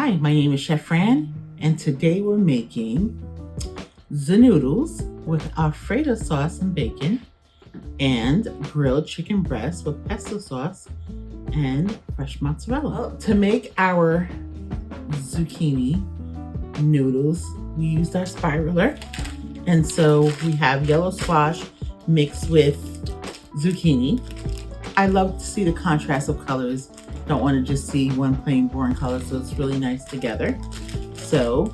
Hi, my name is Chef Fran, and today we're making Zoodles with Alfredo sauce and bacon, and grilled chicken breast with pesto sauce and fresh mozzarella. To make our zucchini noodles, we used our spiraler, and so we have yellow squash mixed with zucchini. I love to see the contrast of colors. Don't want to just see one plain boring color, so it's really nice together. So,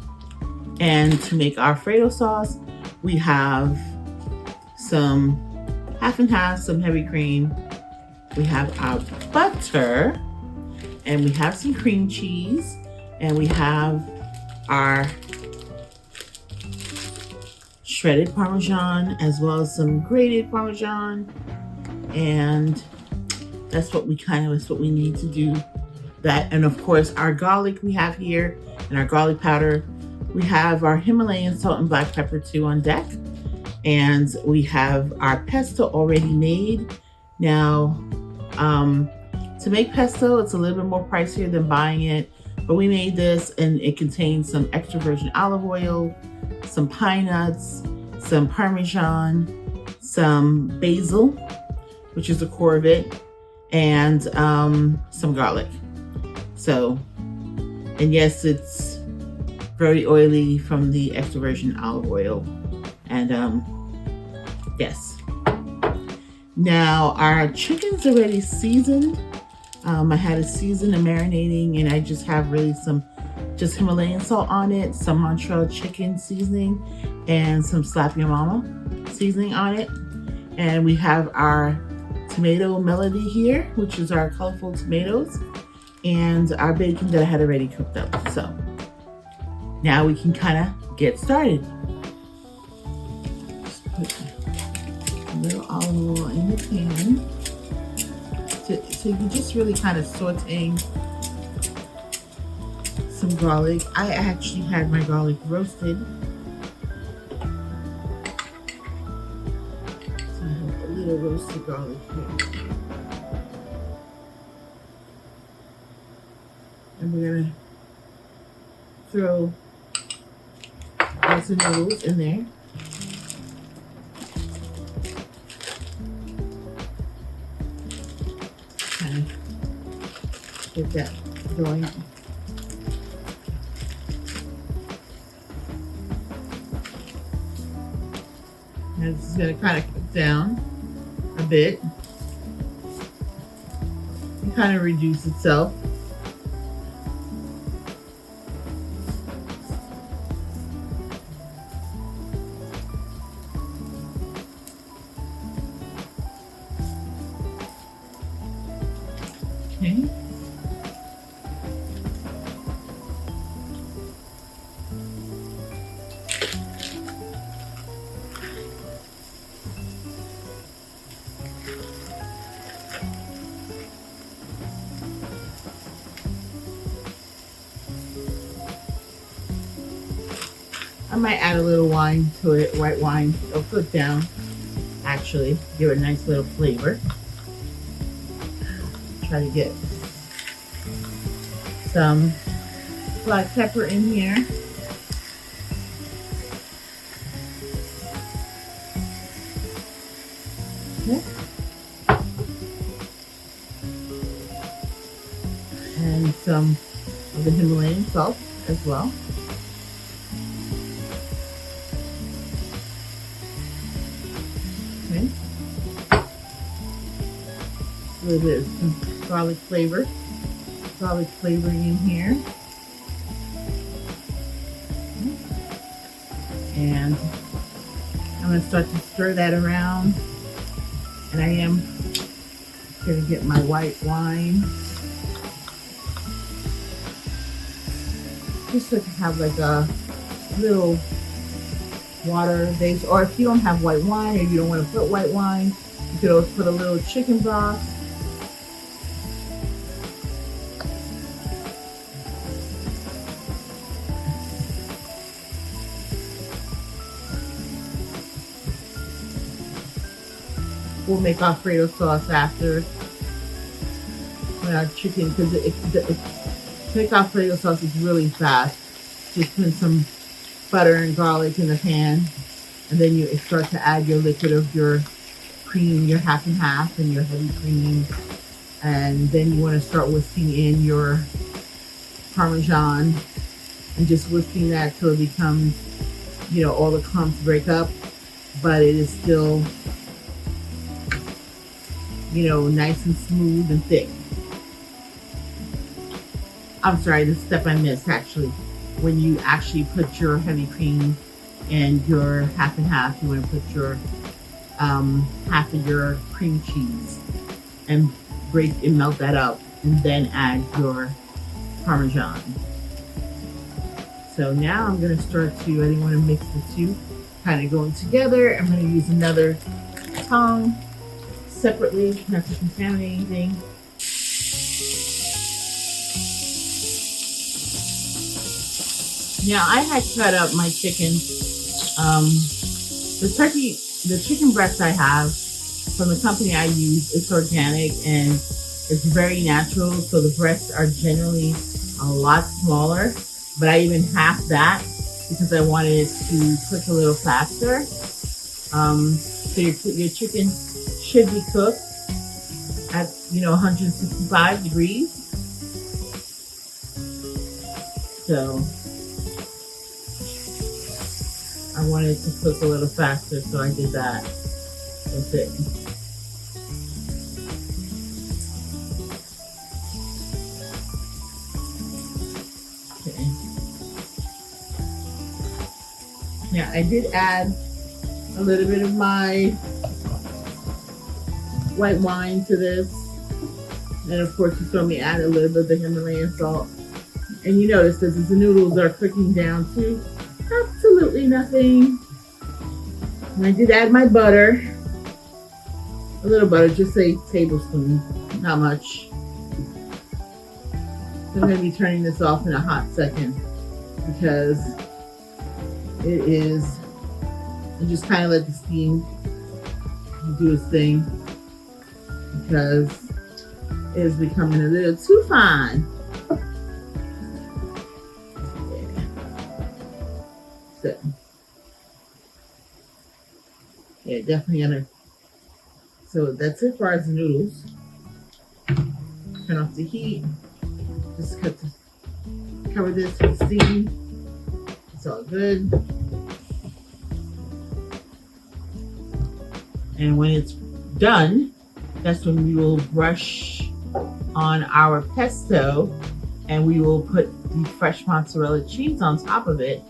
and to make Alfredo sauce, we have some half and half, some heavy cream. We have our butter, and we have some cream cheese, and we have our shredded Parmesan as well as some grated Parmesan, and that's what we need to do that. And of course, our garlic we have here and our garlic powder. We have our Himalayan salt and black pepper too on deck. And we have our pesto already made. Now, to make pesto, it's a little bit more pricier than buying it, but we made this and it contains some extra virgin olive oil, some pine nuts, some Parmesan, some basil, which is the core of it, and some garlic. So, and yes, it's very oily from the extra virgin olive oil. And yes. Now our chicken's already seasoned. I had it seasoned and marinating, and I just have really some just Himalayan salt on it, some Montreal chicken seasoning, and some Slap Your Mama seasoning on it. And we have our tomato melody here, which is our colorful tomatoes, and our bacon that I had already cooked up. So now we can kind of get started. Just put a little olive oil in the pan. So you're just really kind of sauteing some garlic. I actually had my garlic roasted. The roasted garlic here. And we're gonna throw lots of noodles in there. Kind of get that going. Now this is gonna kind of cook down a bit and kind of reduce itself. Okay. I might add a little wine to it, white wine. It'll cook down, actually, give it a nice little flavor. Try to get some black pepper in here. Okay. And some of the Himalayan salt as well. Okay. A little bit of some garlic flavoring in here. And I'm going to start to stir that around. And I am going to get my white wine. Just to have like a little water base, or if you don't have white wine or you don't want to put white wine, you could always put a little chicken broth. We'll make Alfredo sauce after when our chicken, because make Alfredo sauce is really fast. Just put some butter and garlic in the pan, and then you start to add your liquid of your cream, your half and half, and your heavy cream, and then you want to start whisking in your Parmesan and just whisking that till it becomes, all the clumps break up, but it is still, nice and smooth and thick. I'm sorry, the step I missed actually. When you actually put your heavy cream and your half and half, you want to put your half of your cream cheese and break and melt that up, and then add your Parmesan. So now I'm going to start to, I didn't want to mix the two kind of going together. I'm going to use another tongue separately, not to contaminate anything. Now I had cut up my chicken. The chicken breast I have from the company I use, it's organic and it's very natural. So the breasts are generally a lot smaller, but I even half that because I wanted it to cook a little faster. So your chicken should be cooked at 165 degrees. So I wanted it to cook a little faster, so I did that. That's it. Okay. Now I did add a little bit of my white wine to this, and of course you saw me add a little bit of the Himalayan salt. And you notice that the noodles are cooking down to absolutely nothing. And I did add my butter, a little butter, just a tablespoon, not much. So I'm going to be turning this off in a hot second because I just kind of let the steam do its thing because it is becoming a little too fine. Yeah, definitely gonna. So that's it for the noodles. Turn off the heat. Just cover this with steam. It's all good. And when it's done, that's when we will brush on our pesto, and we will put the fresh mozzarella cheese on top of it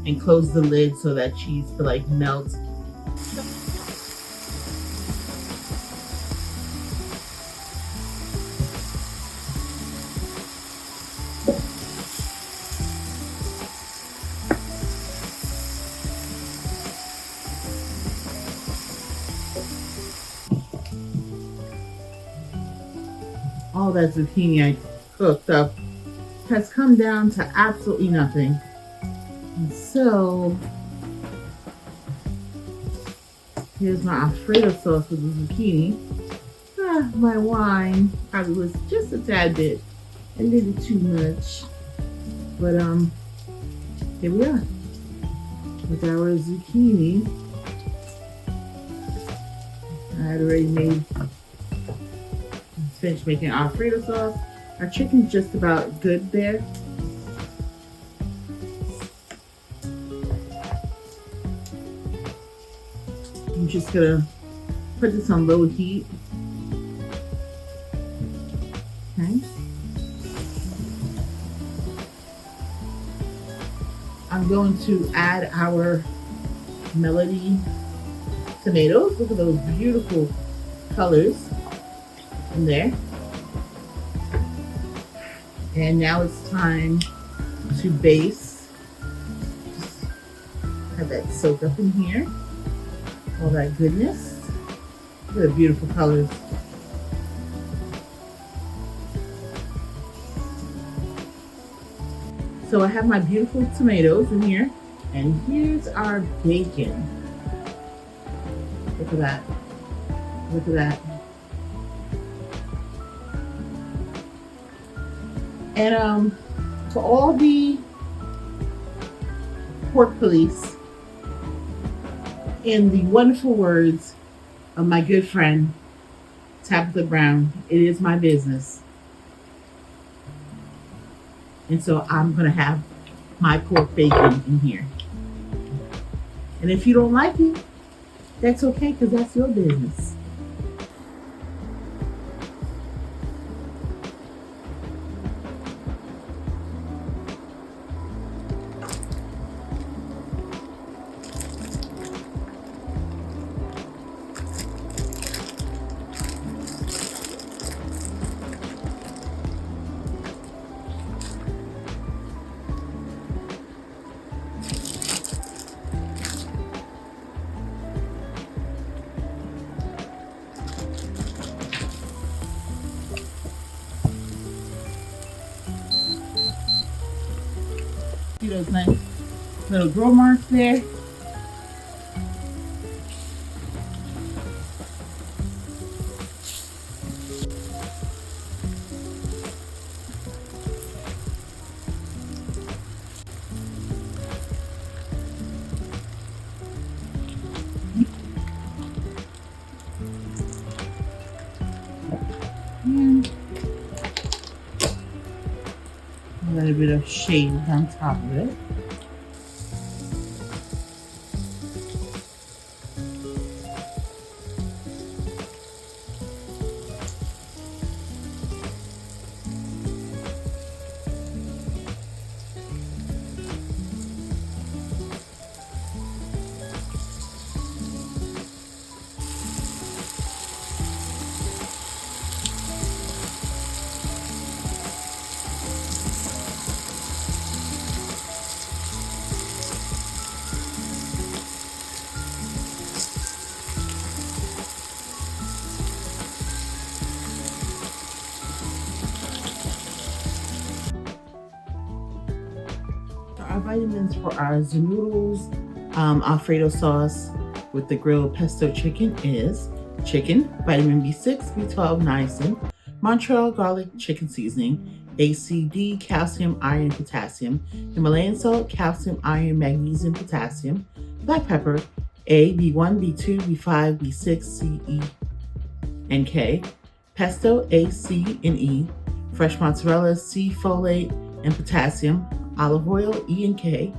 and close the lid so that cheese could melt. All that zucchini I cooked up has come down to absolutely nothing. And so here's my Alfredo sauce with the zucchini. My wine probably was just a tad bit, a little too much. But here we are with our zucchini. I had already finished making Alfredo sauce. Our chicken's just about good there. I'm just gonna put this on low heat. Okay. I'm going to add our Melody tomatoes. Look at those beautiful colors in there. And now it's time to baste. Just have that soak up in here. All that goodness. Look at the beautiful colors. So I have my beautiful tomatoes in here, and here's our bacon. Look at that. Look at that. And For all the pork police, in the wonderful words of my good friend Tabitha Brown, it is my business. And so I'm going to have my pork bacon in here. And if you don't like it, that's okay, because that's your business. See those nice little grill marks there? And a little bit of shade on top of it. Our vitamins for our Zoodles Alfredo sauce with the grilled pesto chicken is chicken, vitamin B6, B12, niacin, Montreal garlic chicken seasoning, ACD, calcium, iron, potassium, Himalayan salt, calcium, iron, magnesium, potassium, black pepper, A, B1, B2, B5, B6, C, E, and K, pesto, A, C, and E, fresh mozzarella, C, folate, and potassium, olive oil, E and K,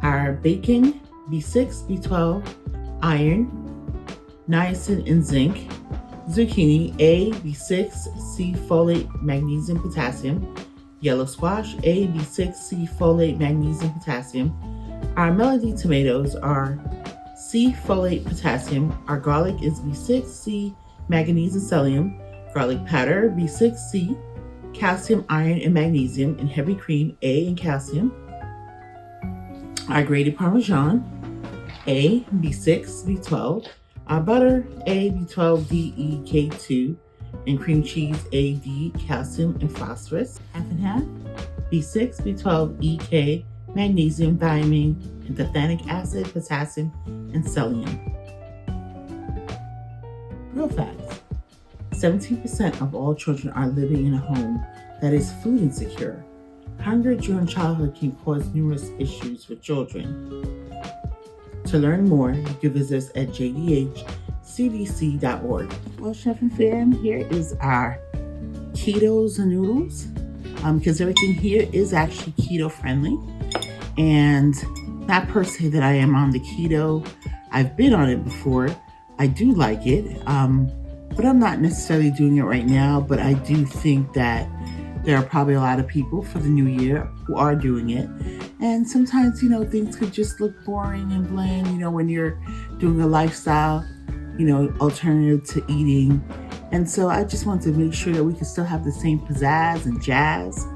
our bacon, B6, B12, iron, niacin, and zinc, zucchini, A, B6, C, folate, magnesium, potassium, yellow squash, A, B6, C, folate, magnesium, potassium. Our melody tomatoes are C, folate, potassium. Our garlic is B6, C, manganese, and selenium. Garlic powder, B6, C, calcium, iron, and magnesium, and heavy cream, A, and calcium. Our grated Parmesan, A, B6, B12. Our butter, A, B12, D, E, K2, and cream cheese, A, D, calcium, and phosphorus. Half and half, B6, B12, E, K, magnesium, thiamine, and pantothenic acid, potassium, and selenium. Real facts. 17% of all children are living in a home that is food insecure. Hunger during childhood can cause numerous issues for children. To learn more, you can visit us at jdhcdc.org. Well, Chef and Fam, here is our keto noodles, because everything here is actually keto friendly. And not per se that I am on the keto. I've been on it before. I do like it. But I'm not necessarily doing it right now, but I do think that there are probably a lot of people for the new year who are doing it. And sometimes, things could just look boring and bland, when you're doing a lifestyle, alternative to eating. And so I just want to make sure that we can still have the same pizzazz and jazz.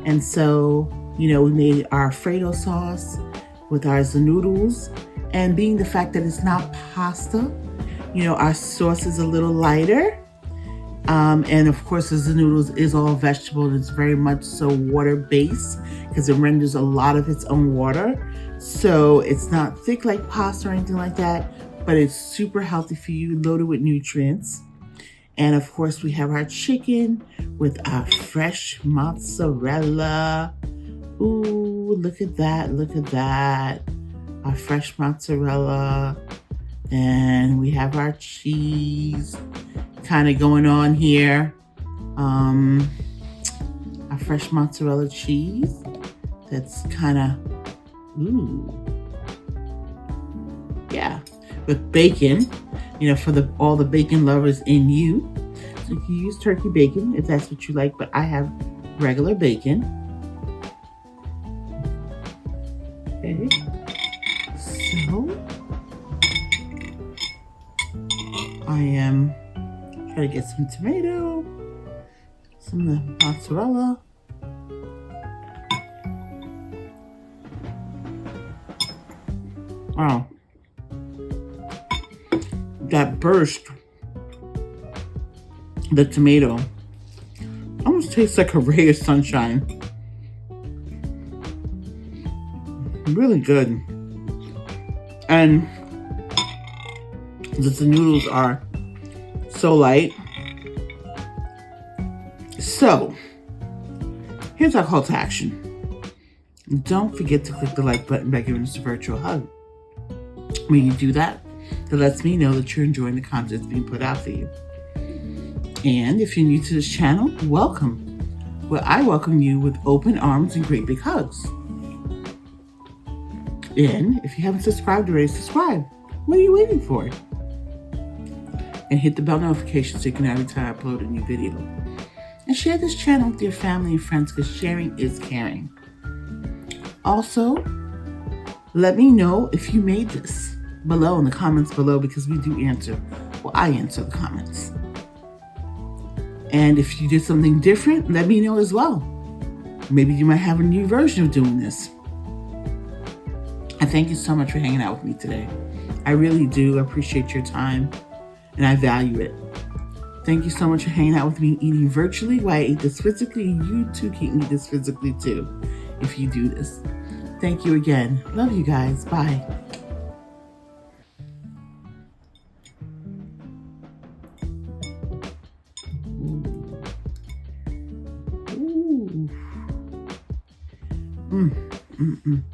And so, we made our Alfredo sauce with our Zoodles. And being the fact that it's not pasta, our sauce is a little lighter. And of course, the Zoodles is all vegetable and it's very much so water-based because it renders a lot of its own water. So it's not thick like pasta or anything like that, but it's super healthy for you, loaded with nutrients. And of course, we have our chicken with our fresh mozzarella. Ooh, look at that, look at that. Our fresh mozzarella. And we have our cheese kind of going on here. Our fresh mozzarella cheese. That's kind of, ooh. Yeah, with bacon, you know, for all the bacon lovers in you. So you can use turkey bacon if that's what you like, but I have regular bacon. Okay, so I am trying to get some tomato, some of the mozzarella. Wow. That burst, the tomato, almost tastes like a ray of sunshine. Really good. And the noodles are so light. So, here's our call to action. Don't forget to click the like button by giving us a virtual hug. When you do that, it lets me know that you're enjoying the content that's being put out for you. And if you're new to this channel, welcome. Where I welcome you with open arms and great big hugs. And if you haven't subscribed already, subscribe. What are you waiting for? And hit the bell notification so you can know every time I upload a new video. And share this channel with your family and friends because sharing is caring. Also, let me know if you made this below in the comments below because we do answer. Well, I answer the comments. And if you did something different, let me know as well. Maybe you might have a new version of doing this. And thank you so much for hanging out with me today. I really do appreciate your time and I value it. Thank you so much for hanging out with me eating virtually while I eat this physically. You too can eat this physically too if you do this. Thank you again. Love you guys. Bye. Ooh.